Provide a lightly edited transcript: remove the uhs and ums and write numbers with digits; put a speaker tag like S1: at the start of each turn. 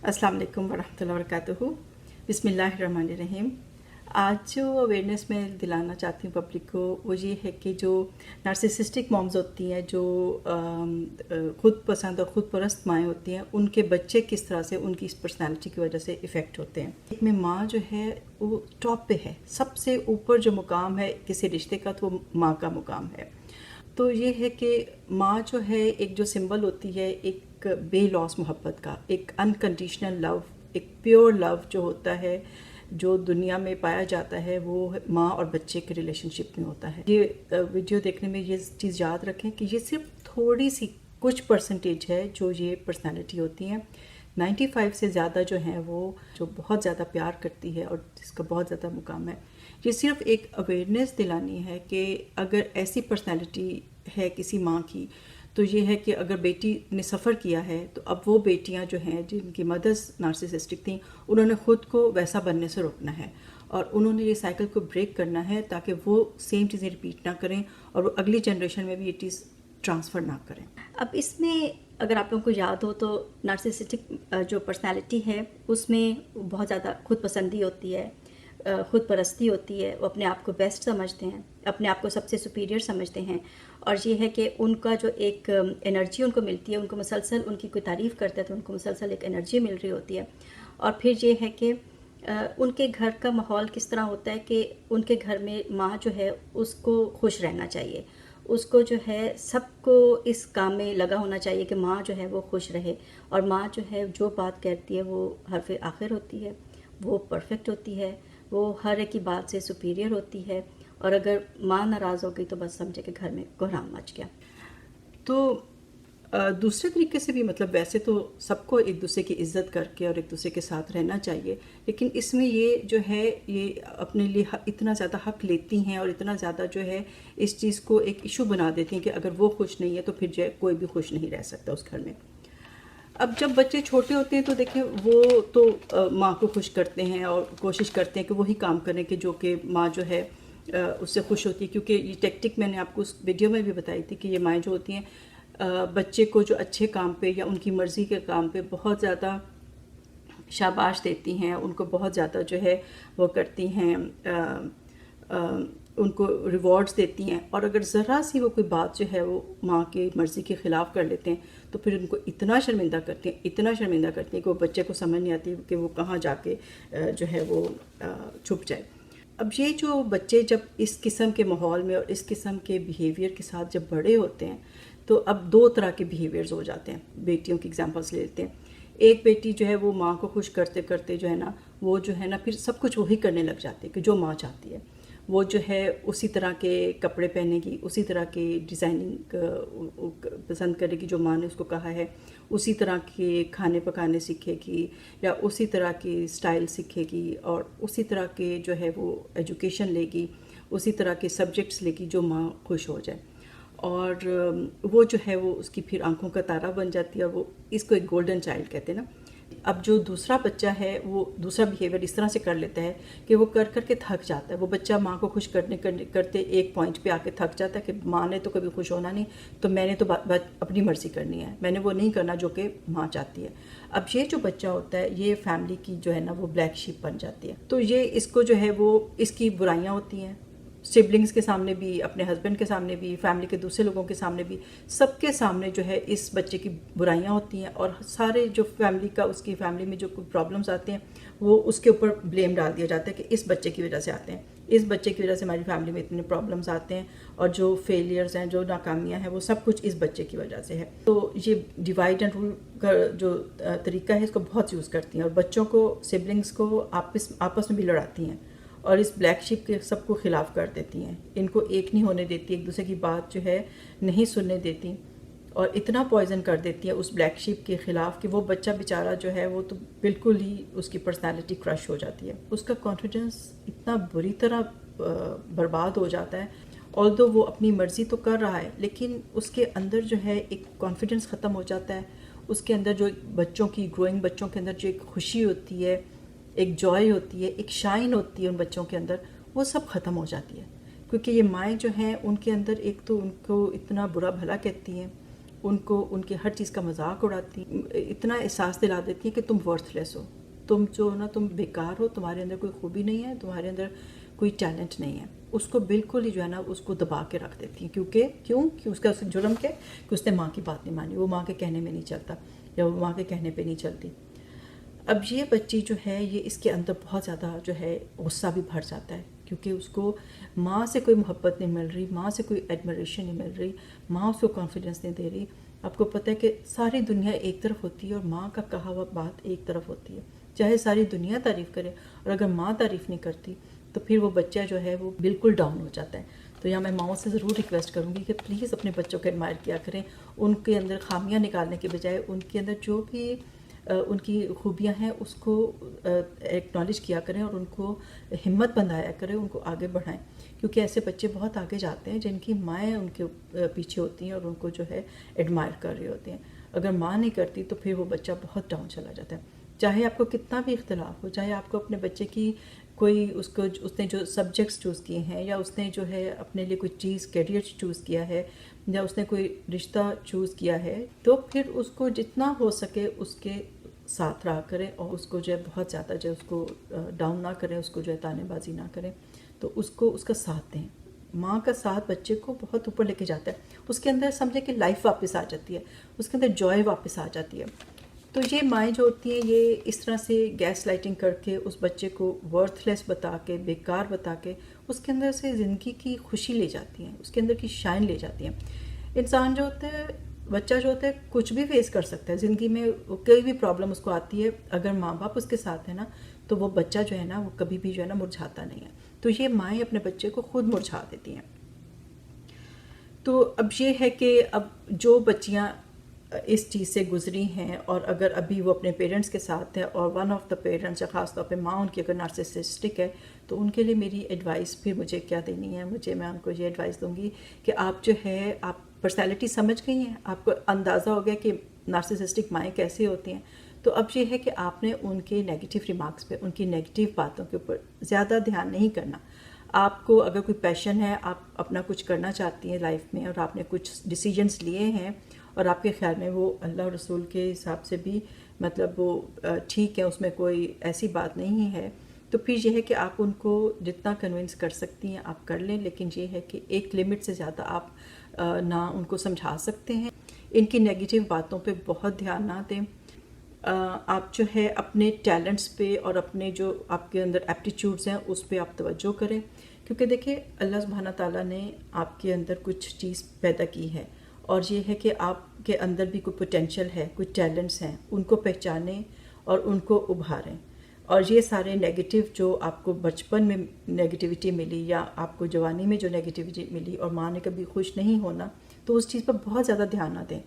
S1: अस्सलाम वालेकुम वरहमतुल्लाहि वबरकातुहू। बिस्मिल्लाहिर्रहमानिर्रहीम। आज जो अवेयरनेस मैं दिलाना चाहती हूँ पब्लिक को वो ये है कि जो नार्सिसिस्टिक मॉम्स होती हैं, जो खुद पसंद और ख़ुद परस्त माएँ होती हैं, उनके बच्चे किस तरह से उनकी इस पर्सनालिटी की वजह से इफ़ेक्ट होते हैं। एक में माँ जो है वो टॉप पे है, सबसे ऊपर जो मुकाम है किसी रिश्ते का तो वो माँ का मुकाम है। तो ये है कि माँ जो है एक जो सिंबल होती है एक बेलॉस मोहब्बत का, एक अनकंडीशनल लव, एक प्योर लव जो होता है, जो दुनिया में पाया जाता है, वो माँ और बच्चे के रिलेशनशिप में होता है। ये वीडियो देखने में ये चीज़ याद रखें कि ये सिर्फ थोड़ी सी कुछ परसेंटेज है जो ये पर्सनालिटी होती हैं। 95 से ज़्यादा जो हैं वो जो बहुत ज़्यादा प्यार करती है और जिसका बहुत ज़्यादा मुकाम है। ये सिर्फ एक अवेयरनेस दिलानी है कि अगर ऐसी पर्सनालिटी है किसी माँ की, तो ये है कि अगर बेटी ने सफ़र किया है तो अब वो बेटियां जो हैं जिनकी मदर्स नार्सिसिस्टिक थी, उन्होंने ख़ुद को वैसा बनने से रोकना है और उन्होंने ये साइकिल को ब्रेक करना है ताकि वो सेम चीज़ें रिपीट ना करें और वो अगली जनरेशन में भी ये चीज़ ट्रांसफ़र ना करें।
S2: अब इसमें अगर आप लोगों को याद हो तो नार्सिसिस्टिक जो पर्सनालिटी है उसमें बहुत ज़्यादा खुद पसंदी होती है, खुद परस्ती होती है। वो अपने आप को बेस्ट समझते हैं, अपने आप को सबसे सुपीरियर समझते हैं और ये है कि उनका जो एक एनर्जी उनको मिलती है, उनको मुसलसल उनकी कोई तारीफ़ करता है तो उनको मुसलसल एक एनर्जी मिल रही होती है। और फिर ये है कि उनके घर का माहौल किस तरह होता है कि उनके घर में माँ जो है उसको खुश रहना चाहिए, उसको जो है सबको इस काम में लगा होना चाहिए कि माँ जो है वो खुश रहे। और माँ जो है जो बात कहती है वो हरफ आखिर होती है, वो परफेक्ट होती है, वो हर एक की बात से सुपीरियर होती है। और अगर माँ नाराज़ हो गई तो बस समझे कि घर में कोहराम मच गया।
S1: तो दूसरे तरीके से भी मतलब वैसे तो सबको एक दूसरे की इज़्ज़त करके और एक दूसरे के साथ रहना चाहिए, लेकिन इसमें ये जो है ये अपने लिए इतना ज़्यादा हक लेती हैं और इतना ज़्यादा जो है इस चीज़ को एक इशू बना देती हैं कि अगर वो खुश नहीं है तो फिर जो है कोई भी खुश नहीं रह सकता उस घर में। अब जब बच्चे छोटे होते हैं तो देखिए वो तो माँ को खुश करते हैं और कोशिश करते हैं कि वही काम करें कि जो कि माँ जो है उससे खुश होती है, क्योंकि ये टेक्टिक मैंने आपको उस वीडियो में भी बताई थी कि ये माएँ जो होती हैं बच्चे को जो अच्छे काम पे या उनकी मर्ज़ी के काम पे बहुत ज़्यादा शाबाश देती हैं, उनको बहुत ज़्यादा जो है वो करती हैं, उनको रिवॉर्ड्स देती हैं। और अगर ज़रा सी वो कोई बात जो है वो माँ की मर्ज़ी के ख़िलाफ़ कर लेते हैं तो फिर उनको इतना शर्मिंदा करती हैं, इतना शर्मिंदा करती हैं कि वो बच्चे को समझ नहीं आती कि वो कहाँ जाके जो है वो छुप जाए। अब ये जो बच्चे जब इस किस्म के माहौल में और इस किस्म के बिहेवियर के साथ जब बड़े होते हैं तो अब दो तरह के बिहेवियर्स हो जाते हैं। बेटियों की एग्जांपल्स ले लेते हैं। एक बेटी जो है वो माँ को खुश करते करते जो है ना वो जो है ना फिर सब कुछ वही करने लग जाती है कि जो माँ चाहती है। वो जो है उसी तरह के कपड़े पहनेगी, उसी तरह की डिज़ाइनिंग पसंद करेगी जो माँ ने उसको कहा है, उसी तरह के खाने पकाने सीखेगी या उसी तरह की स्टाइल सीखेगी और उसी तरह के जो है वो एजुकेशन लेगी, उसी तरह के सब्जेक्ट्स लेगी जो माँ खुश हो जाए। और वो जो है वो उसकी फिर आंखों का तारा बन जाती है और वो इसको एक गोल्डन चाइल्ड कहते हैं ना। अब जो दूसरा बच्चा है वो दूसरा बिहेवियर इस तरह से कर लेता है कि वो कर करके थक जाता है। वो बच्चा माँ को खुश करते एक पॉइंट पे आके थक जाता है कि माँ ने तो कभी खुश होना नहीं, तो मैंने तो अपनी मर्ज़ी करनी है, मैंने वो नहीं करना जो कि माँ चाहती है। अब ये जो बच्चा होता है ये फैमिली की जो है ना वो ब्लैक शीप बन जाती है। तो ये इसको जो है वो इसकी बुराइयाँ होती हैं, सिबलिंग्स के सामने भी, अपने हस्बैंड के सामने भी, फैमिली के दूसरे लोगों के सामने भी, सबके सामने जो है इस बच्चे की बुराइयां होती हैं और सारे जो फैमिली का उसकी फैमिली में जो कोई प्रॉब्लम्स आते हैं वो उसके ऊपर ब्लेम डाल दिया जाता है कि इस बच्चे की वजह से आते हैं, इस बच्चे की वजह से हमारी फैमिली में इतने प्रॉब्लम्स आते हैं और जो फेलियर्स हैं, जो नाकामियाँ हैं, वो सब कुछ इस बच्चे की वजह से है। तो ये डिवाइड एंड रूल का जो तरीका है इसको बहुत यूज़ करती हैं और बच्चों को, सिबलिंग्स को आपस में भी लड़ाती हैं और इस ब्लैक शिप के सबको ख़िलाफ़ कर देती हैं। इनको एक नहीं होने देती, एक दूसरे की बात जो है नहीं सुनने देती और इतना पॉइजन कर देती है उस ब्लैक शिप के ख़िलाफ़ कि वो बच्चा बेचारा जो है वो तो बिल्कुल ही उसकी पर्सनालिटी क्रश हो जाती है, उसका कॉन्फिडेंस इतना बुरी तरह बर्बाद हो जाता है। ऑल्दो वो अपनी मर्ज़ी तो कर रहा है लेकिन उसके अंदर जो है एक कॉन्फिडेंस ख़त्म हो जाता है। उसके अंदर जो बच्चों की ग्रोइंग बच्चों के अंदर जो एक खुशी होती है, एक जॉय होती है, एक शाइन होती है उन बच्चों के अंदर, वो सब ख़त्म हो जाती है। क्योंकि ये माएँ जो हैं उनके अंदर एक तो उनको इतना बुरा भला कहती हैं, ان کو ان کی ہر چیز کا مذاق اڑاتی ہیں، اتنا احساس دلا دیتی ہیں کہ تم ورتھ لیس ہو، تم جو نا تم بیکار ہو، تمہارے اندر کوئی خوبی نہیں ہے، تمہارے اندر کوئی ٹیلنٹ نہیں ہے. اس کو بالکل ہی جو ہے نا اس کو دبا کے رکھ دیتی ہیں. کیوں اس کا جرم کیا کہ اس نے ماں کی بات نہیں مانی، وہ ماں کے کہنے میں نہیں چلتا یا وہ ماں کے کہنے پہ نہیں چلتی. اب یہ بچی جو ہے یہ اس کے اندر بہت زیادہ جو ہے غصہ بھی بھر جاتا ہے، کیونکہ اس کو ماں سے کوئی محبت نہیں مل رہی، ماں سے کوئی ایڈمریشن نہیں مل رہی، ماں اس کو کانفیڈنس نہیں دے رہی. آپ کو پتہ ہے کہ ساری دنیا ایک طرف ہوتی ہے اور ماں کا کہا ہوا بات ایک طرف ہوتی ہے. چاہے ساری دنیا تعریف کرے اور اگر ماں تعریف نہیں کرتی تو پھر وہ بچہ جو ہے وہ بالکل ڈاؤن ہو جاتا ہے. تو یہاں میں ماؤں سے ضرور ریکویسٹ کروں گی کہ پلیز اپنے بچوں کو ایڈمائر کیا کریں، ان کے اندر خامیاں نکالنے کے بجائے ان کے اندر جو بھی ان کی خوبیاں ہیں اس کو ایکنالج کیا کریں اور ان کو ہمت بندھایا کریں، ان کو آگے بڑھائیں. کیونکہ ایسے بچے بہت آگے جاتے ہیں جن کی مائیں ان کے پیچھے ہوتی ہیں اور ان کو جو ہے ایڈمائر کر رہے ہوتے ہیں. اگر ماں نہیں کرتی تو پھر وہ بچہ بہت ڈاؤن چلا جاتا ہے. چاہے آپ کو کتنا بھی اختلاف ہو، چاہے آپ کو اپنے بچے کی کوئی اس نے جو سبجیکٹس چوز کیے ہیں یا اس نے جو ہے اپنے لیے کوئی چیز کیریئر چوز کیا ہے یا اس نے کوئی رشتہ چوز کیا ہے، تو پھر اس کو جتنا ہو سکے اس کے ساتھ رہا کریں اور اس کو جو ہے بہت زیادہ جو ہے اس کو ڈاؤن نہ کریں، اس کو جو ہے تانے بازی نہ کریں. تو اس کو اس کا ساتھ دیں. ماں کا ساتھ بچے کو بہت اوپر لے کے جاتا ہے. اس کے اندر سمجھے کہ لائف واپس آ جاتی ہے، اس کے اندر جوائے واپس آ جاتی ہے. تو یہ مائیں جو ہوتی ہیں یہ اس طرح سے گیس لائٹنگ کر کے اس بچے کو ورتھ لیس بتا کے، بیکار بتا کے اس کے اندر سے زندگی کی خوشی لے جاتی ہیں، اس کے اندر کی شائن لے جاتی ہیں. انسان جو ہوتا ہے، بچہ جو ہوتا ہے کچھ بھی فیس کر سکتا ہے زندگی میں، کوئی بھی پرابلم اس کو آتی ہے، اگر ماں باپ اس کے ساتھ ہیں نا تو وہ بچہ جو ہے نا وہ کبھی بھی جو ہے نا مرجھاتا نہیں ہے. تو یہ مائیں اپنے بچے کو خود مرجھا دیتی ہیں. تو اب یہ ہے کہ اب جو بچیاں اس چیز سے گزری ہیں اور اگر ابھی وہ اپنے پیرنٹس کے ساتھ ہے اور ون آف دا پیرنٹس یا خاص طور پہ ماں ان کی اگر نارسسسٹک ہے تو ان کے لیے میری ایڈوائس پھر مجھے کیا دینی ہے، میں ان کو یہ ایڈوائس دوں گی کہ آپ جو ہے آپ پرسنالٹی سمجھ گئی ہیں، آپ کو اندازہ ہو گیا کہ نارسسسٹک مائیں کیسے ہوتی ہیں. تو اب یہ ہے کہ آپ نے ان کے نیگیٹو ریمارکس پہ، ان کی نیگیٹو باتوں کے اوپر زیادہ دھیان نہیں کرنا. آپ کو اگر کوئی پیشن ہے، آپ اپنا کچھ کرنا چاہتی ہیں لائف میں اور آپ نے کچھ ڈیسیجنس لیے ہیں اور آپ کے خیال میں وہ اللہ اور رسول کے حساب سے بھی مطلب وہ ٹھیک ہے، اس میں کوئی ایسی بات نہیں ہے، تو پھر یہ ہے کہ آپ ان کو جتنا کنونس کر سکتی ہیں آپ کر لیں. لیکن یہ ہے کہ ایک لمٹ سے زیادہ آپ نہ ان کو سمجھا سکتے ہیں. ان کی نیگیٹو باتوں پہ بہت دھیان نہ دیں. آپ جو ہے اپنے ٹیلنٹس پہ اور اپنے جو آپ کے اندر ایپٹیچیوڈز ہیں اس پہ آپ توجہ کریں. کیونکہ دیکھیں اللہ سبحانہ تعالیٰ نے آپ کے اندر کچھ چیز پیدا کی ہے اور یہ ہے کہ آپ کے اندر بھی کوئی پوٹینشیل ہے، کوئی ٹیلنٹس ہیں، ان کو پہچانیں اور ان کو ابھاریں. اور یہ سارے نیگیٹو جو آپ کو بچپن میں نیگیٹیوٹی ملی یا آپ کو جوانی میں جو نیگیٹیوٹی ملی اور ماں نے کبھی خوش نہیں ہونا، تو اس چیز پر بہت زیادہ دھیان نہ دیں.